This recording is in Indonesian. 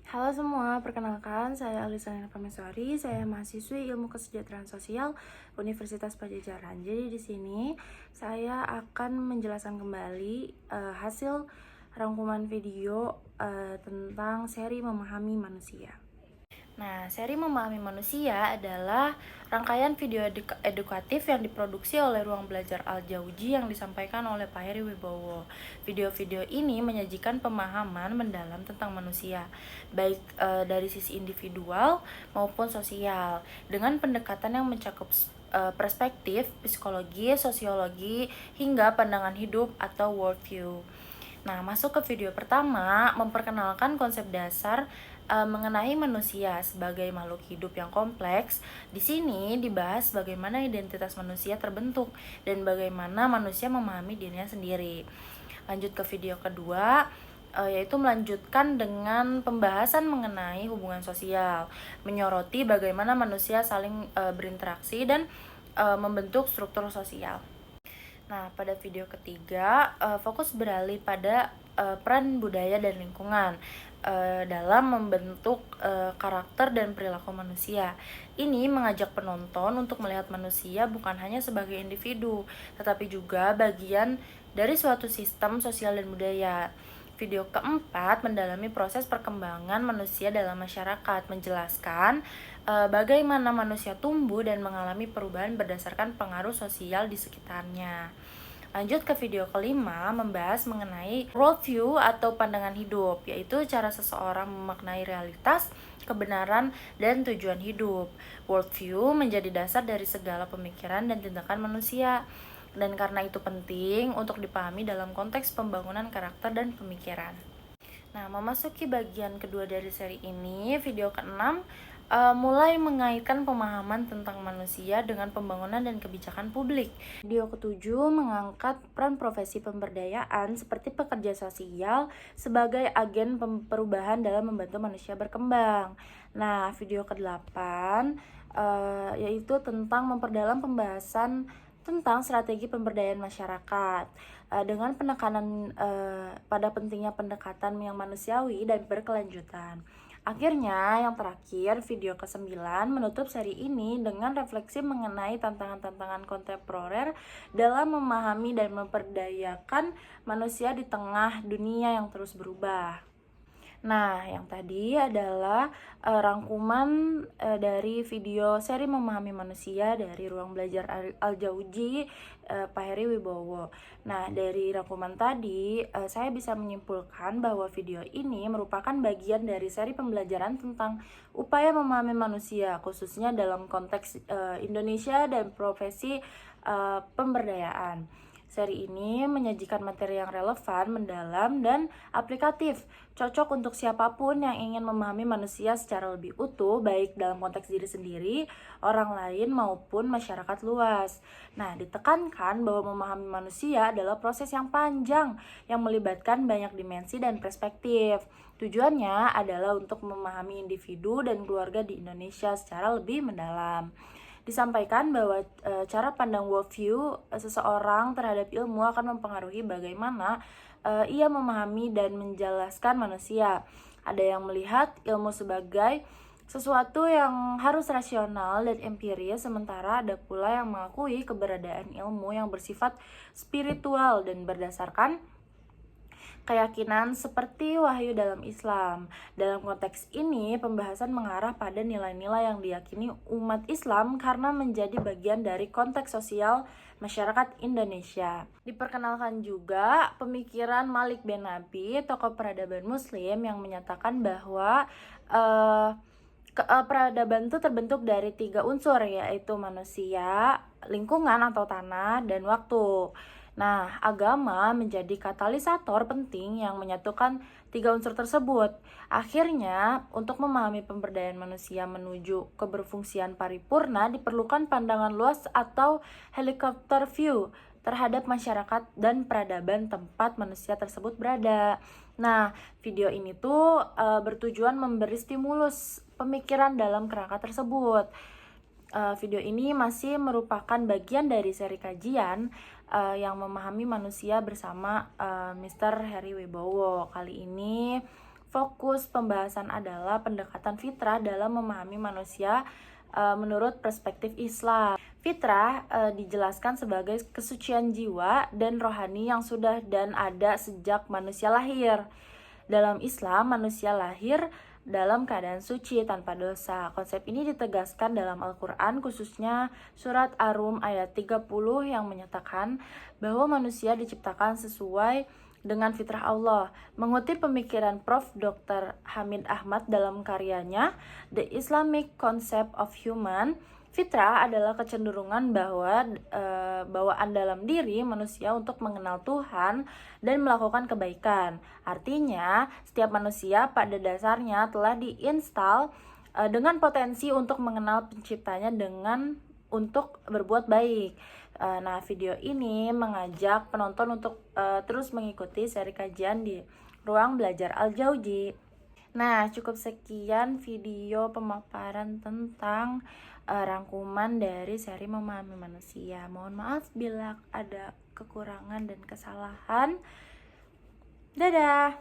Halo semua, perkenalkan saya Alisana Prameswari, saya mahasiswi Ilmu Kesejahteraan Sosial Universitas Padjadjaran. Jadi di sini saya akan menjelaskan kembali hasil rangkuman video tentang seri Memahami Manusia. Nah, seri Memahami Manusia adalah rangkaian video edukatif yang diproduksi oleh Ruang Belajar Al-Jauji yang disampaikan oleh Pak Heri Wibowo. Video-video ini menyajikan pemahaman mendalam tentang manusia, baik dari sisi individual maupun sosial, dengan pendekatan yang mencakup perspektif, psikologi, sosiologi, hingga pandangan hidup atau worldview. Nah, masuk ke video pertama, memperkenalkan konsep dasar mengenai manusia sebagai makhluk hidup yang kompleks. Di sini dibahas bagaimana identitas manusia terbentuk dan bagaimana manusia memahami dirinya sendiri. Lanjut ke video kedua, yaitu melanjutkan dengan pembahasan mengenai hubungan sosial, menyoroti bagaimana manusia saling berinteraksi dan membentuk struktur sosial. Nah, pada video ketiga, fokus beralih pada peran budaya dan lingkungan dalam membentuk karakter dan perilaku manusia. Ini mengajak penonton untuk melihat manusia bukan hanya sebagai individu, tetapi juga bagian dari suatu sistem sosial dan budaya. Video keempat mendalami proses perkembangan manusia dalam masyarakat, menjelaskan bagaimana manusia tumbuh dan mengalami perubahan berdasarkan pengaruh sosial di sekitarnya. Lanjut ke video kelima, membahas mengenai worldview atau pandangan hidup, yaitu cara seseorang memaknai realitas, kebenaran, dan tujuan hidup. Worldview menjadi dasar dari segala pemikiran dan tindakan manusia, dan karena itu penting untuk dipahami dalam konteks pembangunan karakter dan pemikiran. Nah, memasuki bagian kedua dari seri ini, video ke-6 mulai mengaitkan pemahaman tentang manusia dengan pembangunan dan kebijakan publik. Video ke-7 mengangkat peran profesi pemberdayaan seperti pekerja sosial sebagai agen perubahan dalam membantu manusia berkembang. Nah, video ke-8 yaitu tentang memperdalam pembahasan tentang strategi pemberdayaan masyarakat dengan penekanan pada pentingnya pendekatan yang manusiawi dan berkelanjutan. Akhirnya, yang terakhir, video ke-9 menutup seri ini dengan refleksi mengenai tantangan-tantangan kontemporer dalam memahami dan memperdayakan manusia di tengah dunia yang terus berubah. Nah, yang tadi adalah rangkuman dari video seri Memahami Manusia dari Ruang Belajar Al-Jauji Pak Heri Wibowo. Nah, dari rangkuman tadi saya bisa menyimpulkan bahwa video ini merupakan bagian dari seri pembelajaran tentang upaya memahami manusia, khususnya dalam konteks Indonesia dan profesi pemberdayaan. Seri ini menyajikan materi yang relevan, mendalam, dan aplikatif, cocok untuk siapapun yang ingin memahami manusia secara lebih utuh, baik dalam konteks diri sendiri, orang lain, maupun masyarakat luas. Nah, ditekankan bahwa memahami manusia adalah proses yang panjang, yang melibatkan banyak dimensi dan perspektif. Tujuannya adalah untuk memahami individu dan keluarga di Indonesia secara lebih mendalam. Disampaikan bahwa cara pandang worldview seseorang terhadap ilmu akan mempengaruhi bagaimana ia memahami dan menjelaskan manusia. Ada yang melihat ilmu sebagai sesuatu yang harus rasional dan empiris, sementara ada pula yang mengakui keberadaan ilmu yang bersifat spiritual dan berdasarkan keyakinan seperti wahyu dalam Islam. Dalam konteks ini, pembahasan mengarah pada nilai-nilai yang diyakini umat Islam karena menjadi bagian dari konteks sosial masyarakat Indonesia. Diperkenalkan juga pemikiran Malik bin Nabi, tokoh peradaban Muslim, yang menyatakan bahwa peradaban itu terbentuk dari 3 unsur, yaitu manusia, lingkungan atau tanah, dan waktu. Nah, agama menjadi katalisator penting yang menyatukan 3 unsur tersebut. Akhirnya, untuk memahami pemberdayaan manusia menuju keberfungsian paripurna, diperlukan pandangan luas atau helicopter view terhadap masyarakat dan peradaban tempat manusia tersebut berada. Nah, video ini tuh bertujuan memberi stimulus pemikiran dalam kerangka tersebut. Video ini masih merupakan bagian dari seri kajian yang memahami manusia bersama Mr. Heri Wibowo. Kali ini Fokus pembahasan adalah pendekatan fitrah dalam memahami manusia menurut perspektif Islam. Fitrah dijelaskan sebagai kesucian jiwa dan rohani yang sudah dan ada sejak manusia lahir. Dalam Islam, manusia lahir dalam keadaan suci tanpa dosa. Konsep ini ditegaskan dalam Al-Quran, khususnya surat Ar-Rum ayat 30 yang menyatakan bahwa manusia diciptakan sesuai dengan fitrah Allah. Mengutip pemikiran Prof. Dr. Hamid Ahmad dalam karyanya The Islamic Concept of Human, fitrah adalah kecenderungan bawaan dalam diri manusia untuk mengenal Tuhan dan melakukan kebaikan. Artinya, setiap manusia pada dasarnya telah diinstal dengan potensi untuk mengenal penciptanya untuk berbuat baik. Nah, video ini mengajak penonton untuk terus mengikuti seri kajian di Ruang Belajar Al-Jauzi. Nah, cukup sekian video pemaparan tentang rangkuman dari seri Memahami Manusia. Mohon maaf bila ada kekurangan dan kesalahan. Dadah!